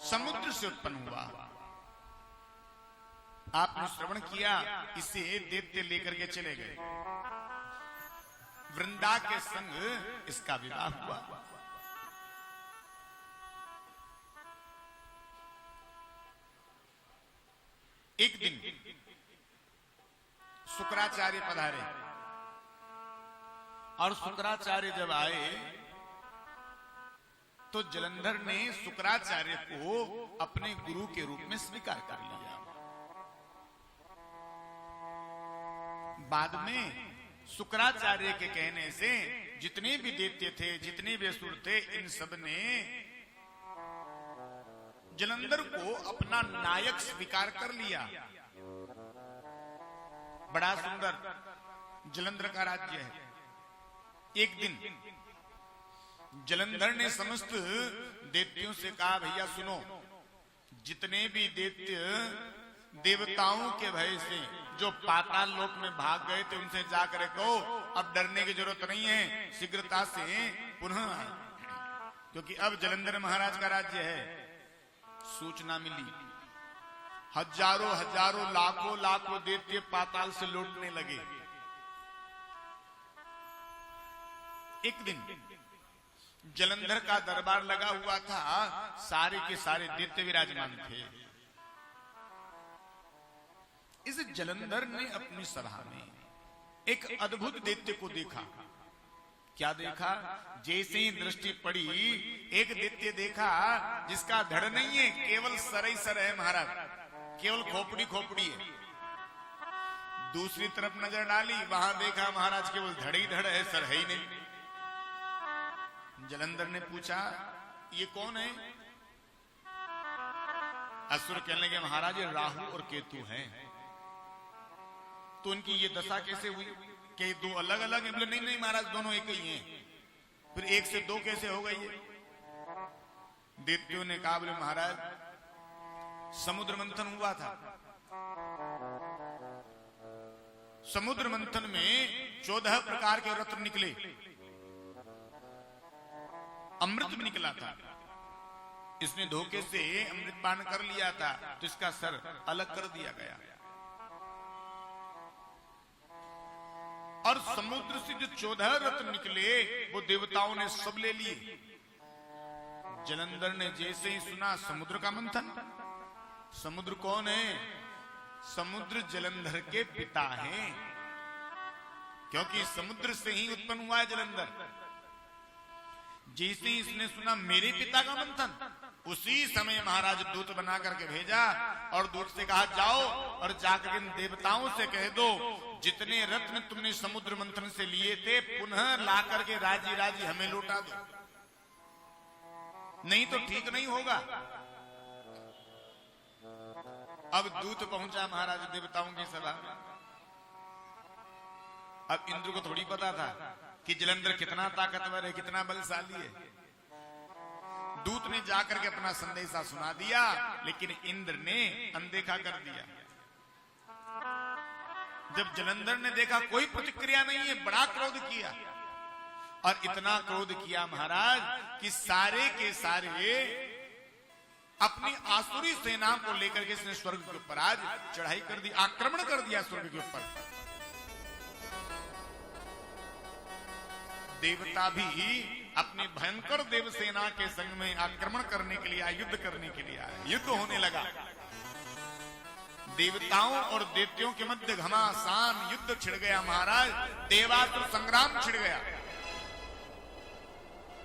समुद्र से उत्पन्न हुआ। आपने श्रवण किया, इसे दैत्य लेकर के चले गए। वृंदा के संग इसका विवाह हुआ। एक दिन शुक्राचार्य पधारे और शुक्राचार्य जब आए तो जलंधर ने शुक्राचार्य को अपने गुरु के रूप में स्वीकार कर लिया। बाद में शुक्राचार्य के कहने से जितने भी दैत्य थे, जितने भी असुर थे, इन सब ने जलंधर को अपना नायक स्वीकार कर लिया। बड़ा सुंदर जलंधर का राज्य है। एक दिन जलंधर ने समस्त दैत्यों से कहा, भैया सुनो, जितने भी दैत्य देवताओं के भय से जो पाताल लोक में भाग गए थे, उनसे जाकर कहो अब डरने की जरूरत नहीं है, शीघ्रता से पुनः आए, क्योंकि अब जलंधर महाराज का राज्य है। सूचना मिली, हजारों हजारों लाखों लाखों दैत्य पाताल से लौटने लगे। एक दिन जलंधर का दरबार लगा हुआ था, सारे के सारे दैत्य विराजमान थे। इस जलंधर ने अपनी सभा में एक अद्भुत दैत्य को देखा। क्या देखा? जैसे ही दृष्टि पड़ी, एक दैत्य देखा जिसका धड़ नहीं है, केवल सर ही सर है महाराज, केवल खोपड़ी खोपड़ी है। दूसरी तरफ नजर डाली, वहां देखा महाराज केवल धड़ ही धड़ है, सर है ही नहीं। जलंधर ने पूछा, ये कौन है? असुर कहने लगे, महाराज ये राहु और केतु हैं। तो उनकी ये दशा कैसे हुई कि दो अलग अलग? बोले नहीं नहीं महाराज, दोनों एक ही हैं। फिर एक से दो कैसे हो गई? दैत्यों ने कहा, बोले महाराज समुद्र मंथन हुआ था। समुद्र मंथन में 14 प्रकार के रत्न निकले, अमृत भी निकला था। इसने धोखे से अमृत पान कर लिया था, तो इसका सर अलग कर दिया गया। और समुद्र से जो 14 रत्न निकले, वो देवताओं ने सब ले लिए। जलंधर ने जैसे ही सुना समुद्र का मंथन। समुद्र कौन है? समुद्र जलंधर के पिता हैं, क्योंकि समुद्र से ही उत्पन्न हुआ है जलंधर। जैसे ही इसने सुना मेरे पिता का मंथन, उसी समय महाराज दूत बना करके भेजा और दूत से कहा, जाओ और जाकर इन देवताओं से कह दो, जितने रत्न तुमने समुद्र मंथन से लिए थे, पुनः ला करके राजी राजी हमें लौटा दो, नहीं तो ठीक नहीं होगा। अब दूत पहुंचा महाराज देवताओं की सभा में। अब इंद्र को थोड़ी पता था कि जलंधर कितना ताकतवर है, कितना बलशाली है। दूत ने जाकर के अपना संदेशा सुना दिया, लेकिन इंद्र ने अनदेखा कर दिया। जब जलंधर ने देखा कोई प्रतिक्रिया नहीं है, बड़ा क्रोध किया। और इतना क्रोध किया महाराज कि सारे के सारे अपनी आसुरी सेना को लेकर के इसने स्वर्ग के ऊपर आज चढ़ाई कर दी, आक्रमण कर दिया स्वर्ग के ऊपर। देवता भी अपनी भयंकर देव सेना के संग में आक्रमण करने के लिए आए, युद्ध करने के लिए आए। युद्ध होने लगा। देवताओं और दैत्यों के मध्य घमासान युद्ध छिड़ गया महाराज। देवासुर संग्राम छिड़ गया।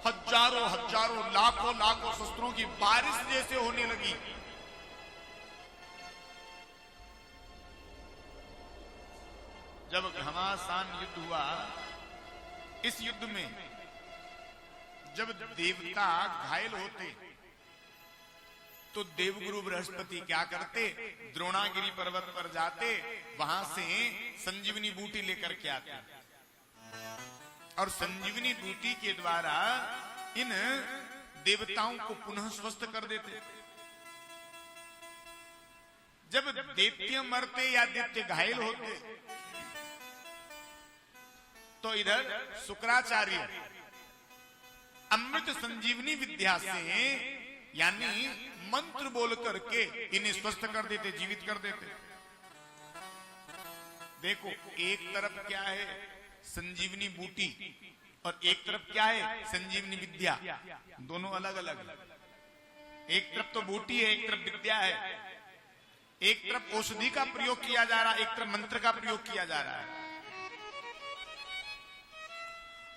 हजारों हजारों लाखों लाखों शस्त्रों की बारिश जैसे होने लगी। जब घमासान युद्ध हुआ, इस युद्ध में जब देवता घायल होते तो देवगुरु बृहस्पति क्या करते? द्रोणागिरी पर्वत पर जाते, वहां से संजीवनी बूटी लेकर के आते और संजीवनी बूटी के द्वारा इन देवताओं को पुनः स्वस्थ कर देते। जब दैत्य मरते या दैत्य घायल होते तो इधर शुक्राचार्य अमृत संजीवनी विद्या से, यानी मंत्र बोल करके इन्हें स्वस्थ कर देते, जीवित कर देते। देखो एक तरफ क्या है संजीवनी बूटी और एक तरफ क्या है संजीवनी विद्या, दोनों अलग अलग। एक तरफ तो बूटी है, एक तरफ विद्या है। एक तरफ औषधि का प्रयोग किया जा रहा है, एक तरफ मंत्र का प्रयोग किया जा रहा है।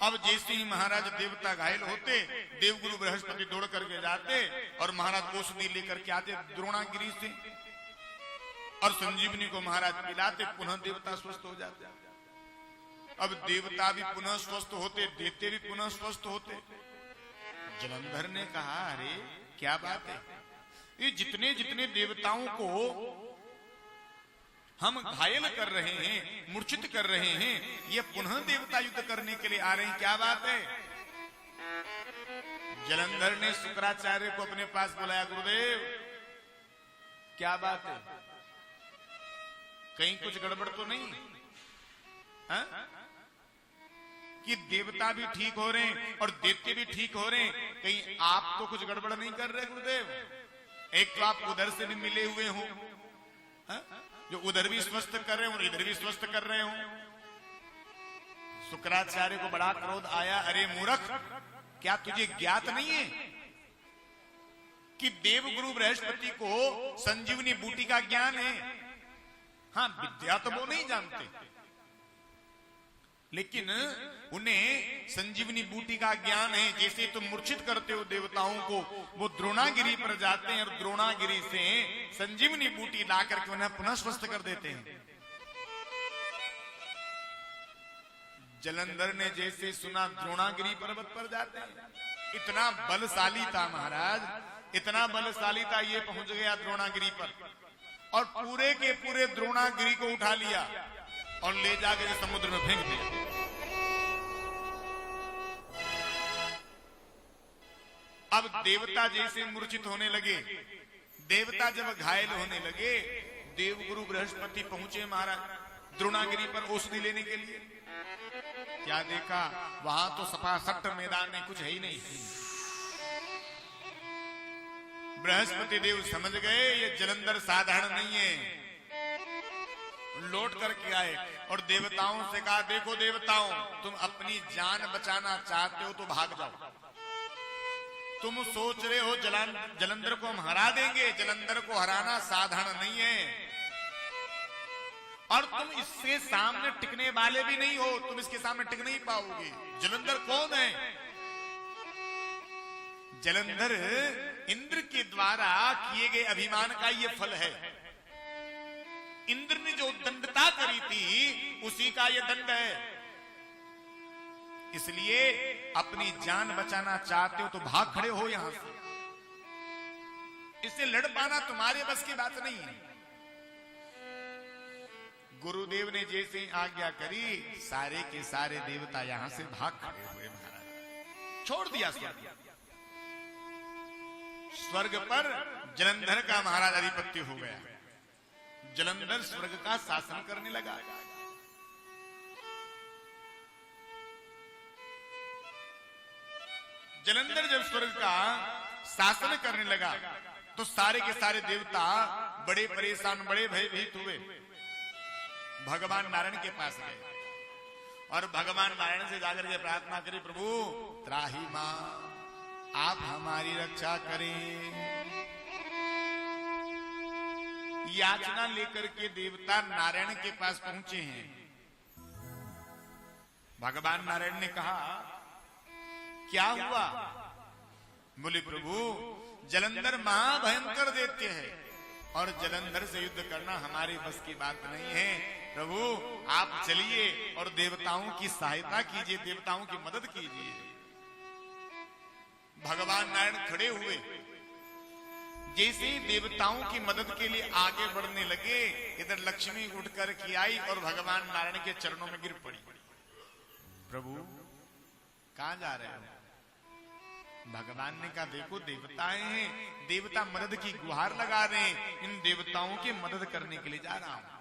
अब जैसे ही महाराज देवता घायल होते, देवगुरु बृहस्पति दौड़ करके जाते और महाराज औषधि लेकर के आते द्रोणागिरी से और संजीवनी को महाराज पिलाते, पुनः देवता स्वस्थ हो जाते। अब देवता भी पुनः स्वस्थ होते, देवते भी पुनः स्वस्थ होते। जलंधर ने कहा अरे क्या बात है, ये जितने जितने देवताओं को हम घायल कर रहे हैं, मूर्छित कर रहे हैं, ये पुनः देवता युद्ध करने के लिए आ रहे हैं, क्या बात है। जलंधर ने शुक्राचार्य को अपने पास बुलाया, गुरुदेव क्या बात है, कहीं कुछ गड़बड़ तो नहीं हा? कि देवता भी ठीक हो रहे हैं और दैत्य भी ठीक हो रहे हैं, कहीं आप तो कुछ गड़बड़ नहीं कर रहे गुरुदेव। एक तो आप उधर से भी मिले हुए हो, जो उधर भी स्वस्थ कर रहे हो और इधर भी स्वस्थ कर रहे हो। शुक्राचार्य को बड़ा क्रोध आया, अरे मूर्ख, क्या तुझे ज्ञात नहीं है कि देवगुरु बृहस्पति को संजीवनी बूटी का ज्ञान है। हाँ विद्या तो वो नहीं जानते, लेकिन उन्हें संजीवनी बूटी का ज्ञान है। जैसे तुम मूर्छित करते हो देवताओं को, वो द्रोणागिरी पर जाते हैं और द्रोणागिरी से संजीवनी बूटी ला करके उन्हें पुनः स्वस्थ कर देते हैं। जलंधर ने जैसे सुना द्रोणागिरी पर्वत पर जाते हैं, इतना बलशाली था महाराज, इतना बलशाली था, ये पहुंच गया द्रोणागिरी पर और पूरे के पूरे द्रोणागिरी को उठा लिया और ले जाकर समुद्र में फेंक दिया। अब देवता जैसे मूर्छित होने लगे, देवता जब घायल होने लगे, देवगुरु बृहस्पति पहुंचे महाराज द्रोणागिरी पर औषधि लेने के लिए। क्या देखा, वहां तो सफा सट्ट मैदान में कुछ है ही नहीं। बृहस्पति देव समझ गए ये जलंधर साधारण नहीं है, लौट करके आए और देवताओं से कहा, देखो देवताओं, तुम अपनी जान बचाना चाहते हो तो भाग जाओ। तुम सोच रहे हो जलंधर को हम हरा देंगे, जलंधर को हराना साधारण नहीं है और तुम इसके सामने टिकने वाले भी नहीं हो, तुम इसके सामने टिक नहीं पाओगे। जलंधर कौन है? जलंधर इंद्र के द्वारा किए गए अभिमान का ये फल है। इंद्र ने जो दंडता करी थी उसी का ये दंड है। इसलिए अपनी जान बचाना चाहते हो तो भाग खड़े हो यहां से, इससे लड़ पाना तुम्हारे बस की बात नहीं है। गुरुदेव ने जैसे आज्ञा करी, सारे के सारे देवता यहां से भाग खड़े हुए महाराज, छोड़ दिया स्वर्ग पर जलंधर का महाराज अधिपत्य हो गया। जलंधर स्वर्ग का शासन करने लगा। जलंधर जब स्वर्ग का शासन करने लगा तो सारे के सारे देवता बड़े परेशान, बड़े भयभीत हुए। भगवान नारायण के पास गए और भगवान नारायण से जाकर के प्रार्थना करी, प्रभु त्राही मां, आप हमारी रक्षा करें। याचना लेकर के देवता नारायण के पास पहुंचे हैं। भगवान नारायण ने कहा, क्या हुआ? बोले, प्रभु जलंधर महाभयंकर दैत्य है और जलंधर से युद्ध करना हमारे बस की बात नहीं है। प्रभु आप चलिए और देवताओं की सहायता कीजिए, देवताओं की मदद कीजिए। भगवान नारायण खड़े हुए, जैसे ही देवताओं की मदद के लिए आगे बढ़ने लगे, इधर लक्ष्मी उठकर के आई और भगवान नारायण के चरणों में गिर पड़ी। प्रभु कहां जा रहे हो? भगवान ने कहा, देखो देवताएं हैं, देवता मदद की गुहार लगा रहे हैं, इन देवताओं की मदद करने के लिए जा रहा हूं।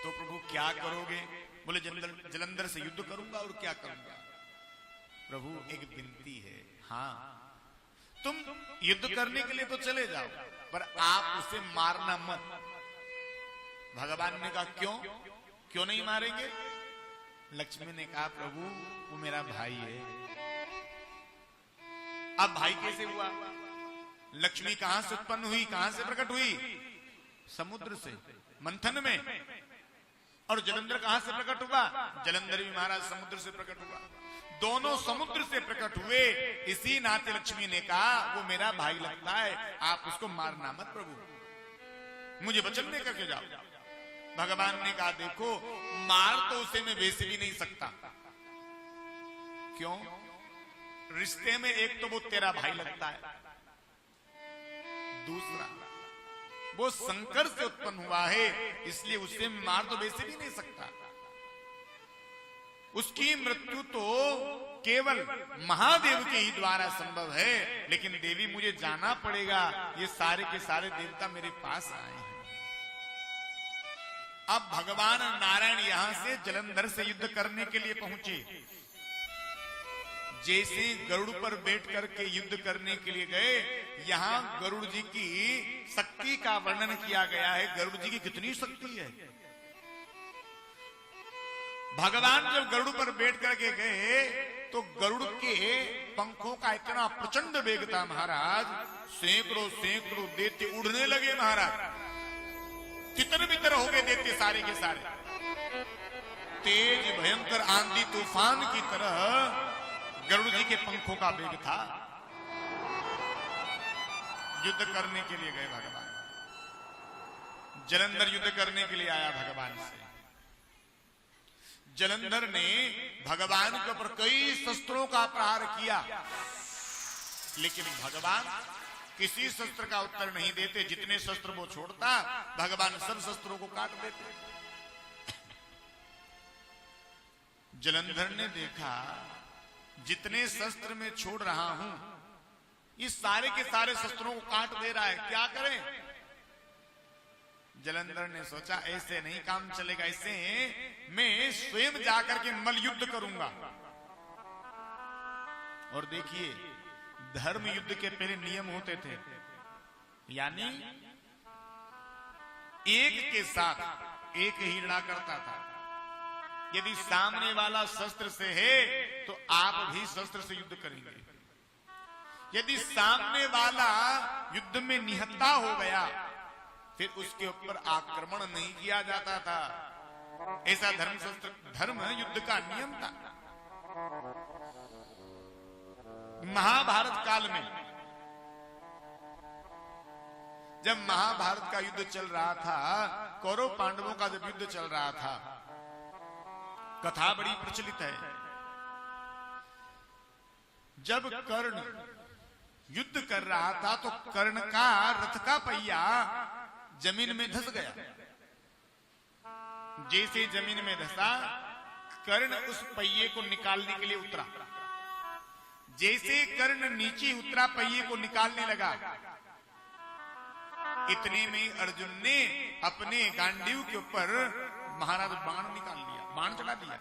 तो प्रभु क्या करोगे? बोले, जलंधर से युद्ध करूंगा और क्या करूंगा। प्रभु एक विनती है। हाँ तुम युद्ध करने के लिए तो चले जाओ, पर आप उसे मारना मत। भगवान ने कहा क्यों नहीं मारेंगे? लक्ष्मी ने कहा प्रभु वो मेरा भाई है। अब भाई कैसे हुआ? लक्ष्मी कहां से उत्पन्न हुई, कहां से प्रकट हुई? समुद्र से, मंथन में। और जलंधर कहां से प्रकट हुआ? जलंधर भी महाराज समुद्र से प्रकट हुआ। दोनों समुद्र से प्रकट हुए। इसी नाते लक्ष्मी ने कहा वो मेरा भाई लगता है, आप उसको मारना मत प्रभु, मुझे वचन दे करके जाओ। भगवान ने कहा देखो मार तो उसे मैं वैसे भी नहीं सकता। क्यों? रिश्ते में एक तो वो तेरा भाई लगता है, दूसरा वो शंकर से उत्पन्न हुआ है, इसलिए उसे मार तो वैसे भी नहीं सकता। उसकी मृत्यु तो केवल महादेव के ही द्वारा संभव है, लेकिन देवी मुझे जाना पड़ेगा। ये सारे के सारे देवता मेरे पास आए हैं। अब भगवान नारायण यहां से जलंधर से युद्ध करने के लिए पहुंचे। जैसे गरुड़ पर बैठ करके युद्ध करने के लिए गए, यहां गरुड़ जी की शक्ति का वर्णन किया गया है। गरुड़ जी की कितनी शक्ति है। भगवान जब गरुड़ पर बैठ करके गए तो गरुड़ के पंखों का इतना प्रचंड वेग था महाराज, सैकड़ों देते उड़ने लगे महाराज। तितर बितर हो गए देते सारे के सारे। तेज भयंकर आंधी तूफान की तरह गरुड़ जी के पंखों का वेग था। युद्ध करने के लिए गए भगवान। जलंधर युद्ध करने के लिए आया भगवान से। जलंधर ने भगवान के ऊपर कई शस्त्रों का प्रहार किया, लेकिन भगवान किसी शस्त्र का उत्तर नहीं देते। जितने शस्त्र वो छोड़ता भगवान सब शस्त्रों को काट देते। जलंधर ने देखा जितने शस्त्र मैं छोड़ रहा हूं ये सारे के सारे शस्त्रों को काट दे रहा है, क्या करें? जलंधर ने सोचा ऐसे नहीं काम चलेगा, ऐसे मैं स्वयं जाकर के मल युद्ध करूंगा। और देखिए धर्म युद्ध के पहले नियम होते थे, यानी एक के साथ एक ही लड़ा करता था। यदि सामने वाला शस्त्र से है तो आप भी शस्त्र से युद्ध करेंगे। यदि सामने वाला युद्ध में निहत्था हो गया फिर उसके ऊपर आक्रमण नहीं किया जाता था। ऐसा धर्म युद्ध का नियम था। महाभारत काल में जब महाभारत का युद्ध चल रहा था, कौरव पांडवों का जब युद्ध चल रहा था, कथा बड़ी प्रचलित है। जब कर्ण युद्ध कर रहा था तो कर्ण का रथ का पहिया जमीन में धंस गया। जैसे जमीन में धंसा कर्ण उस पहिए को निकालने के लिए उतरा। जैसे कर्ण नीचे उतरा पहिए को निकालने लगा, इतने में अर्जुन ने अपने गांडीव के ऊपर महाराज बाण निकाल लिया, बाण चला दिया।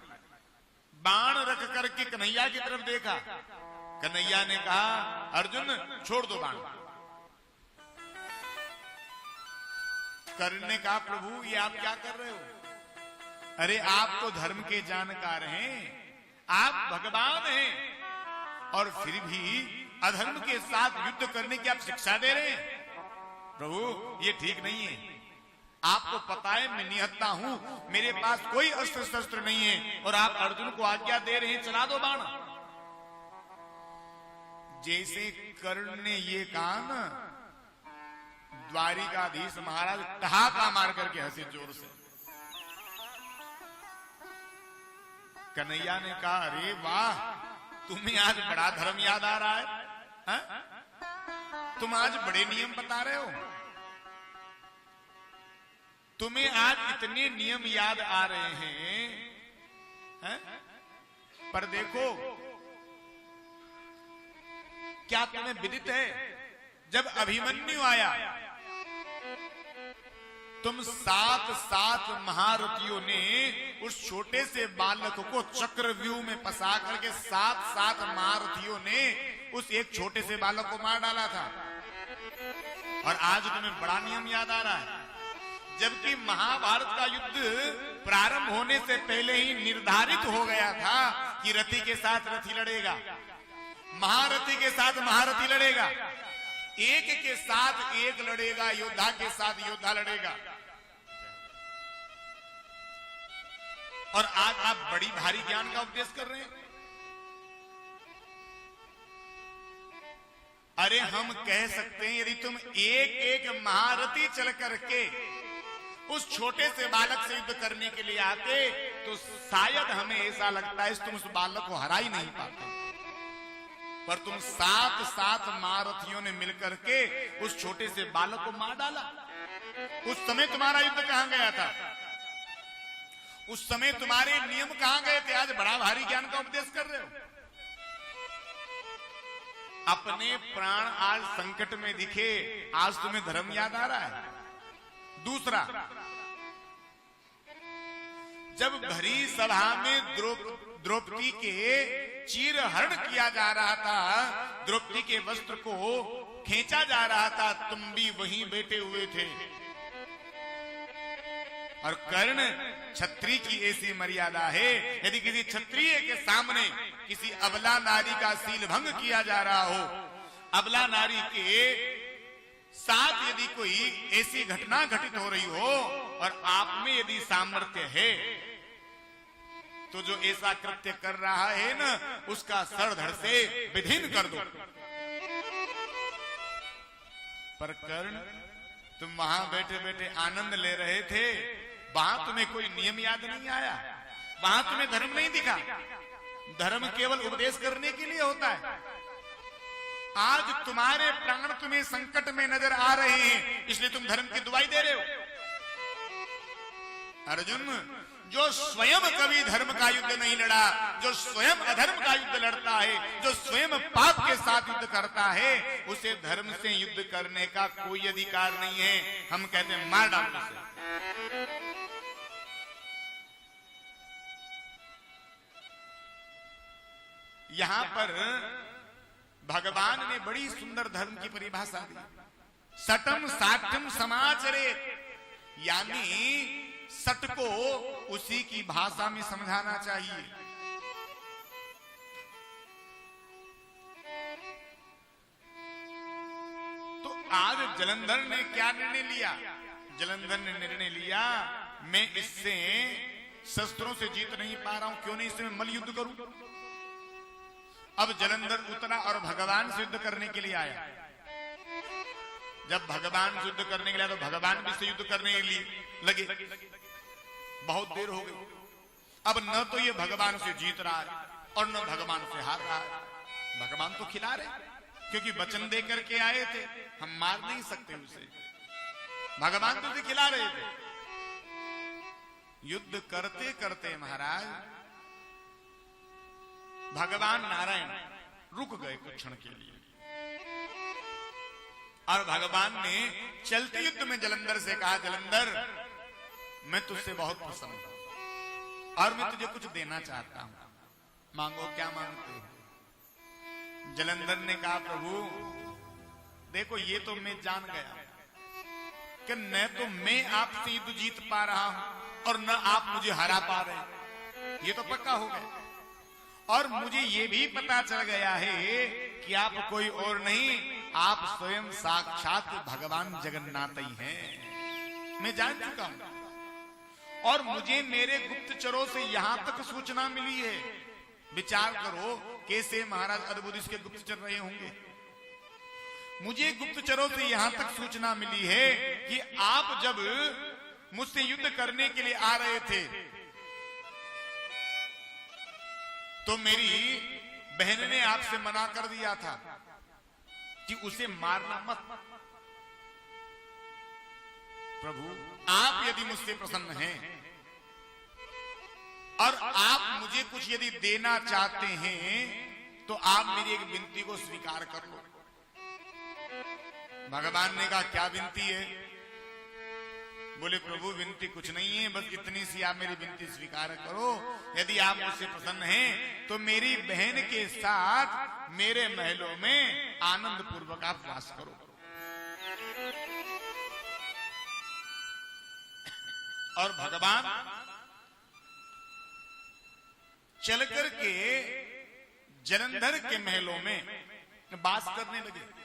बाण रख करके कन्हैया की तरफ देखा। कन्हैया ने कहा अर्जुन छोड़ दो बाण। कर्ण ने कहा प्रभु ये आप क्या कर रहे हो? अरे आप तो धर्म के जानकार हैं, आप भगवान हैं, और फिर भी अधर्म के साथ युद्ध करने की आप शिक्षा दे रहे हैं। प्रभु ये ठीक नहीं है। आपको पता है मैं निहत्था हूं, मेरे पास कोई अस्त्र शस्त्र नहीं है, और आप अर्जुन को आज्ञा दे रहे हैं चला दो बाण। जैसे कर्ण ने ये कहा ना, द्वारिकाधीश महाराज ठहाका मार करके हंसे जोर से। कन्हैया ने कहा अरे वाह, तुम्हें आज बड़ा धर्म याद आ रहा है, हा? तुम आज बड़े नियम बता रहे हो। तुम्हें आज इतने नियम याद आ रहे हैं, हा? पर देखो क्या तुम्हें विदित है जब अभिमन्यु आया तुम 7 महारथियों ने उस छोटे से बालक को चक्रव्यूह में फंसा करके 7 महारथियों ने उस एक छोटे से बालक को मार डाला था, और आज तुम्हें बड़ा नियम याद आ रहा है, जबकि महाभारत का युद्ध प्रारंभ होने से पहले ही निर्धारित हो गया था कि रथी के साथ रथी लड़ेगा, महारथी के साथ महारथी लड़ेगा, एक के साथ एक लड़ेगा, योद्धा के साथ योद्धा लड़ेगा। और आज आप बड़ी भारी ज्ञान का उपदेश कर रहे हैं। अरे हम कह सकते हैं, यदि तुम एक एक महारथी चल करके उस छोटे से बालक से युद्ध करने के लिए आते तो शायद हमें ऐसा लगता है तुम उस बालक को हरा ही नहीं पाते, पर तुम सात सात महारथियों ने मिलकर के उस छोटे से बालक को मार डाला। उस समय तुम्हारा युद्ध कहां गया था? उस समय तुम्हारे नियम कहां गए थे? आज बड़ा भारी ज्ञान का उपदेश कर रहे हो। अपने प्राण आज संकट में दिखे, आज तुम्हें धर्म याद आ रहा है। दूसरा, जब भरी सभा में द्रौपदी के चीरहरण किया जा रहा था, द्रौपदी के वस्त्र को खींचा जा रहा था, तुम भी वहीं बैठे हुए थे। और कर्ण क्षत्रिय की ऐसी मर्यादा है, यदि किसी क्षत्रिय के सामने किसी अबला नारी का शील भंग किया जा रहा हो, अबला नारी के साथ यदि कोई ऐसी घटना घटित हो रही हो और आप में यदि सामर्थ्य है, तो जो ऐसा कृत्य कर रहा है ना, उसका सर धड़ से विधीन कर दो। पर कर्ण, तुम वहां बैठे बैठे आनंद ले रहे थे, वहां तुम्हें कोई नियम याद नहीं आया, वहां तुम्हें धर्म नहीं दिखा। धर्म केवल उपदेश करने के लिए होता है। आज तुम्हारे प्राण तुम्हें संकट में नजर आ रहे हैं, इसलिए तुम धर्म की दुआई दे रहे हो। अर्जुन, जो स्वयं कभी धर्म का युद्ध नहीं लड़ा, जो स्वयं अधर्म का युद्ध लड़ता है, जो स्वयं पाप के साथ युद्ध करता है, उसे धर्म से युद्ध करने का कोई अधिकार नहीं है। हम कहते हैं मार डालो उसे। यहां पर भगवान ने बड़ी सुंदर धर्म की परिभाषा दी, सटम साठम समाचरे, यानी सट को उसी की भाषा में समझाना चाहिए। तो आज जलंधर ने क्या निर्णय लिया? जलंधर ने निर्णय लिया, मैं इससे शस्त्रों से जीत नहीं पा रहा हूं, क्यों नहीं इससे मैं मल्ल युद्ध करूं। अब जलंधर उतरा और भगवान से युद्ध करने के लिए आया। जब भगवान से युद्ध करने के लिए, तो भगवान भी से युद्ध करने के लिए लगे। बहुत देर हो गई, अब न तो ये भगवान से जीत रहा है और न भगवान से हार रहा है। भगवान तो खिला रहे, क्योंकि वचन दे करके आए थे, हम मार नहीं सकते उसे। भगवान तो उसे खिला रहे थे। युद्ध करते करते महाराज भगवान नारायण रुक गए कुछ क्षण के लिए, और भगवान ने चलते युद्ध में जलंधर से कहा, जलंधर, मैं तुझसे बहुत प्रसन्न हूं और मैं तुझे कुछ देना चाहता हूं, मांगो। क्या मांगते हो? जलंधर ने कहा, प्रभु देखो, ये तो मैं जान गया कि न तो मैं आपसे युद्ध जीत पा रहा हूं और न आप मुझे हरा पा रहे, ये तो पक्का हो गया। और मुझे ये भी पता चल गया है कि आप कोई और नहीं, आप स्वयं साक्षात भगवान जगन्नाथ ही हैं, मैं जान चुका हूं। और मुझे मेरे गुप्तचरों से यहां तक सूचना मिली है, विचार करो कैसे महाराज अद्भुत इसके गुप्तचर रहे होंगे। मुझे गुप्तचरों से यहां तक सूचना मिली है कि आप जब मुझसे युद्ध करने के लिए आ रहे थे, तो मेरी बहन ने आपसे मना कर दिया था कि उसे मारना मत। प्रभु, आप यदि मुझसे प्रसन्न हैं और आप मुझे कुछ यदि देना चाहते हैं, तो आप मेरी एक विनती को स्वीकार कर लो। भगवान ने कहा, क्या विनती है? बोले प्रभु विनती कुछ नहीं है, बस इतनी सी आप मेरी विनती स्वीकार करो। यदि आप मुझसे प्रसन्न हैं तो मेरी बहन के साथ मेरे महलों में आनंद पूर्वक आप वास करो। और भगवान चल करके जलंधर के महलों में वास करने लगे।